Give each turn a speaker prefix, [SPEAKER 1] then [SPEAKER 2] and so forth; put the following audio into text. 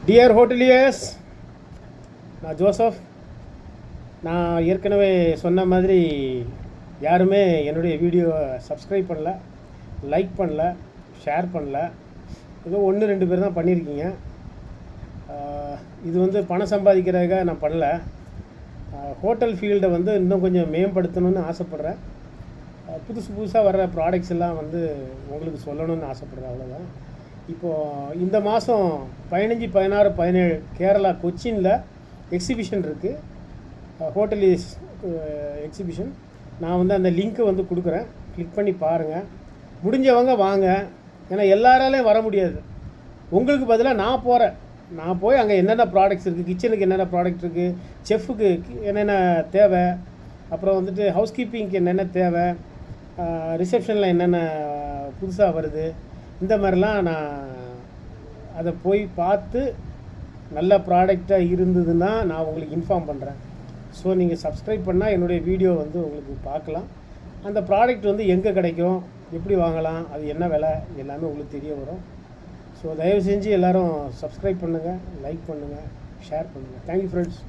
[SPEAKER 1] Dear ஹோட்டலியர்ஸ், நான் Joseph. நான் ஏற்கனவே சொன்ன மாதிரி யாருமே என்னுடைய வீடியோவை சப்ஸ்கிரைப் பண்ணல, லைக் பண்ணல, ஷேர் பண்ணல. ஏதோ 1-2 பேர் தான் பண்ணியிருக்கீங்க. இது வந்து பணம் சம்பாதிக்கிறதுக்காக நான் பண்ணல. ஹோட்டல் ஃபீல்டை வந்து இன்னும் கொஞ்சம் மேம்படுத்தணும்னு ஆசைப்பட்றேன். புதுசாக வர்ற ப்ராடக்ட்ஸ் எல்லாம் வந்து உங்களுக்கு சொல்லணும்னு ஆசைப்பட்றேன், அவ்வளோதான். இப்போது இந்த மாதம் 15, 16, 17 கேரளா கொச்சினில் எக்ஸிபிஷன் இருக்குது. Hotel exhibition. நான் வந்து அந்த லிங்க்கை வந்து கொடுக்குறேன், கிளிக் பண்ணி பாருங்கள். முடிஞ்சவங்க வாங்க, ஏன்னா எல்லாராலையும் வர முடியாது. உங்களுக்கு பதிலாக நான் போகிறேன். நான் போய் அங்கே என்னென்ன ப்ராடக்ட்ஸ் இருக்குது, கிச்சனுக்கு என்னென்ன ப்ராடக்ட் இருக்குது, செஃப்புக்கு என்னென்ன தேவை, அப்புறம் வந்துட்டு ஹவுஸ் கீப்பிங்க்கு என்னென்ன தேவை, ரிசப்ஷனில் என்னென்ன புதுசாக வருது, இந்த மாதிரிலாம் நான் அதை போய் பார்த்து நல்ல ப்ராடக்டாக இருந்ததுன்னா நான் உங்களுக்கு இன்ஃபார்ம் பண்ணுறேன். ஸோ நீங்கள் சப்ஸ்கிரைப் பண்ணால் என்னுடைய வீடியோ வந்து உங்களுக்கு பார்க்கலாம். அந்த ப்ராடக்ட் வந்து எங்கே கிடைக்கும், எப்படி வாங்கலாம், அது என்ன விலை, எல்லாமே உங்களுக்கு தெரிய வரும். ஸோ தயவு செஞ்சு எல்லோரும் சப்ஸ்கிரைப் பண்ணுங்கள், லைக் பண்ணுங்கள், ஷேர் பண்ணுங்கள். Thank you friends.